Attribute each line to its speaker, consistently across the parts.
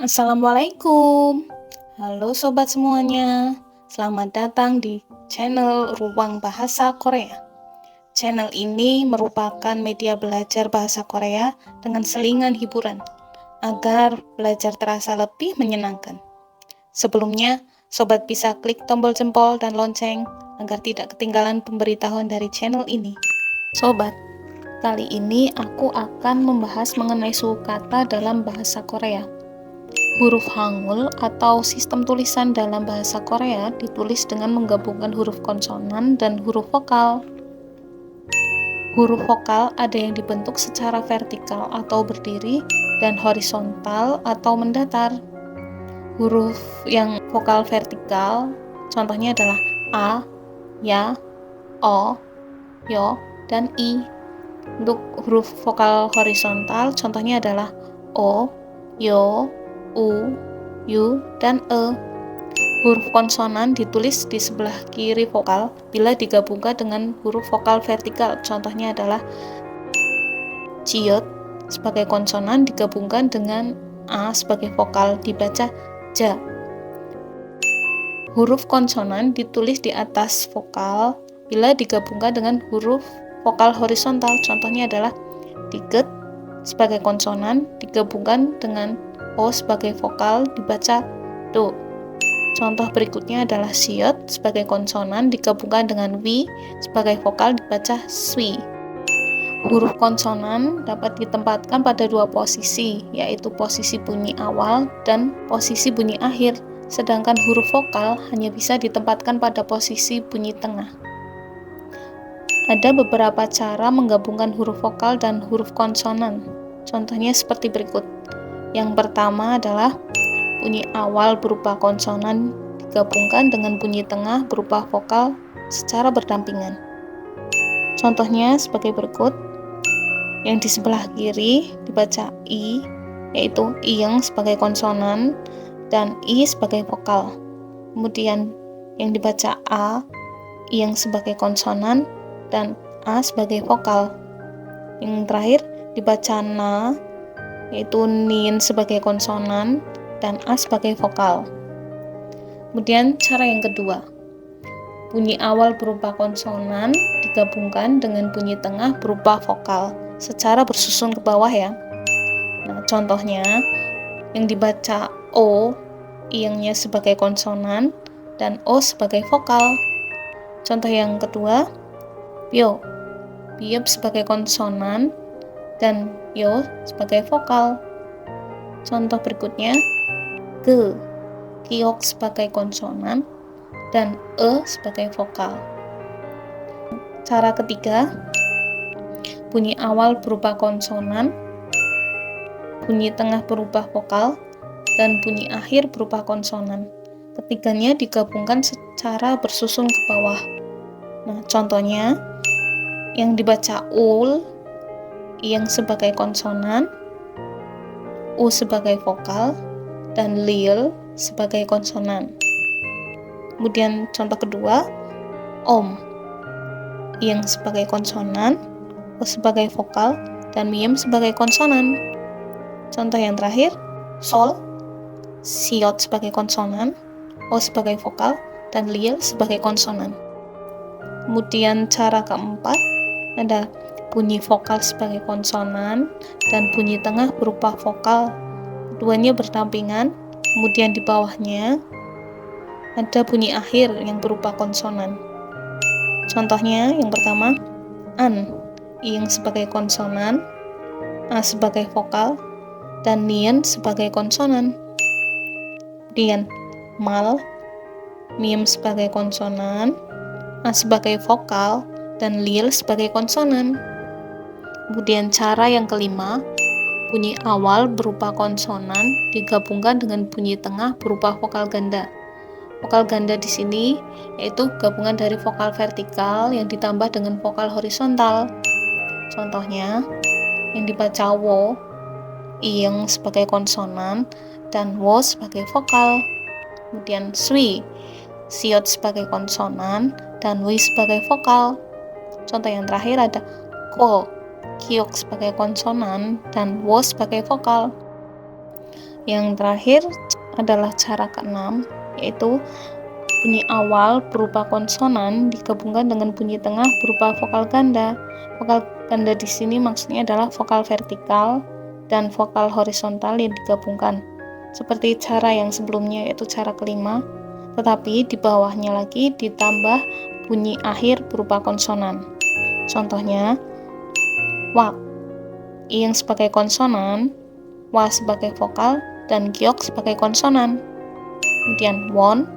Speaker 1: Assalamualaikum. Halo sobat semuanya. Selamat datang di channel Ruang Bahasa Korea. Channel ini merupakan media belajar bahasa Korea dengan selingan hiburan agar belajar terasa lebih menyenangkan. Sebelumnya, sobat bisa klik tombol jempol dan lonceng agar tidak ketinggalan pemberitahuan dari channel ini. Sobat, kali ini aku akan membahas mengenai suku kata dalam bahasa Korea. Huruf Hangul atau sistem tulisan dalam bahasa Korea ditulis dengan menggabungkan huruf konsonan dan huruf vokal. Huruf vokal ada yang dibentuk secara vertikal atau berdiri dan horizontal atau mendatar. Huruf yang vokal vertikal contohnya adalah A, Ya, O, Yo, dan I. Untuk huruf vokal horizontal contohnya adalah O, Yo, U, U, dan E. Huruf konsonan ditulis di sebelah kiri vokal bila digabungkan dengan huruf vokal vertikal. Contohnya adalah ciot sebagai konsonan digabungkan dengan A sebagai vokal dibaca ja. Huruf konsonan ditulis di atas vokal bila digabungkan dengan huruf vokal horizontal. Contohnya adalah diget sebagai konsonan digabungkan dengan O sebagai vokal dibaca do. Contoh berikutnya adalah siot sebagai konsonan digabungkan dengan wi sebagai vokal dibaca swi. Huruf konsonan dapat ditempatkan pada dua posisi, yaitu posisi bunyi awal dan posisi bunyi akhir, sedangkan huruf vokal hanya bisa ditempatkan pada posisi bunyi tengah. Ada beberapa cara menggabungkan huruf vokal dan huruf konsonan. Contohnya seperti berikut. Yang pertama adalah bunyi awal berupa konsonan digabungkan dengan bunyi tengah berupa vokal secara berdampingan. Contohnya sebagai berikut. Yang di sebelah kiri dibaca I, yaitu ing sebagai konsonan dan I sebagai vokal. Kemudian yang dibaca A, ing sebagai konsonan dan A sebagai vokal. Yang terakhir dibaca na, yaitu nin sebagai konsonan dan A sebagai vokal. Kemudian cara yang kedua, bunyi awal berupa konsonan digabungkan dengan bunyi tengah berupa vokal secara bersusun ke bawah ya. Nah, contohnya yang dibaca O, ing-nya sebagai konsonan dan O sebagai vokal. Contoh yang kedua, pyo, piep sebagai konsonan dan yo sebagai vokal. Contoh berikutnya, ke, kiok sebagai konsonan dan e sebagai vokal. Cara ketiga, bunyi awal berupa konsonan, bunyi tengah berupa vokal, dan bunyi akhir berupa konsonan. Ketiganya digabungkan secara bersusun ke bawah. Nah, contohnya yang dibaca ul, yang sebagai konsonan, u sebagai vokal, dan lil sebagai konsonan. Kemudian contoh kedua, om, yang sebagai konsonan, o sebagai vokal, dan miem sebagai konsonan. Contoh yang terakhir, sol, siot sebagai konsonan, o sebagai vokal, dan lil sebagai konsonan. Kemudian cara keempat ada bunyi vokal sebagai konsonan dan bunyi tengah berupa vokal. Keduanya berdampingan. Kemudian di bawahnya ada bunyi akhir yang berupa konsonan. Contohnya yang pertama, an, ing sebagai konsonan, a sebagai vokal, dan nien sebagai konsonan. Kemudian mal, miem sebagai konsonan, a sebagai vokal, dan lil sebagai konsonan. Kemudian cara yang kelima, bunyi awal berupa konsonan digabungkan dengan bunyi tengah berupa vokal ganda. Vokal ganda di sini yaitu gabungan dari vokal vertikal yang ditambah dengan vokal horizontal. Contohnya yang dibaca wo, ing sebagai konsonan dan wo sebagai vokal. Kemudian swi, siot sebagai konsonan dan wi sebagai vokal. Contoh yang terakhir ada ko, kiok sebagai konsonan dan wo sebagai vokal. Yang terakhir adalah cara keenam, yaitu bunyi awal berupa konsonan digabungkan dengan bunyi tengah berupa vokal ganda. Vokal ganda di sini maksudnya adalah vokal vertikal dan vokal horizontal yang digabungkan. Seperti cara yang sebelumnya, yaitu cara kelima, tetapi di bawahnya lagi ditambah bunyi akhir berupa konsonan. Contohnya, wak, yang sebagai konsonan, wa sebagai vokal, dan giok sebagai konsonan. Kemudian won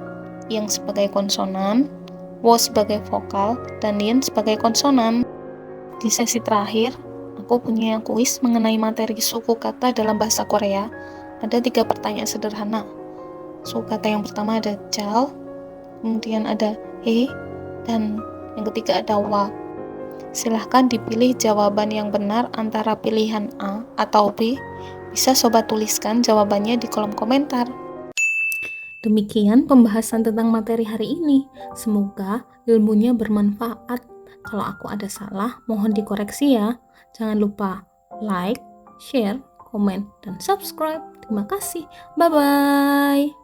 Speaker 1: yang sebagai konsonan, wo sebagai vokal, dan lien sebagai konsonan. Di sesi terakhir, aku punya kuis mengenai materi suku kata dalam bahasa Korea. Ada 3 pertanyaan sederhana. Suku kata yang pertama ada jal, kemudian ada he, dan yang ketiga ada wa. Silahkan dipilih jawaban yang benar antara pilihan A atau B. Bisa sobat tuliskan jawabannya di kolom komentar. Demikian pembahasan tentang materi hari ini. Semoga ilmunya bermanfaat. Kalau aku ada salah, mohon dikoreksi ya. Jangan lupa like, share, komen, dan subscribe. Terima kasih. Bye-bye.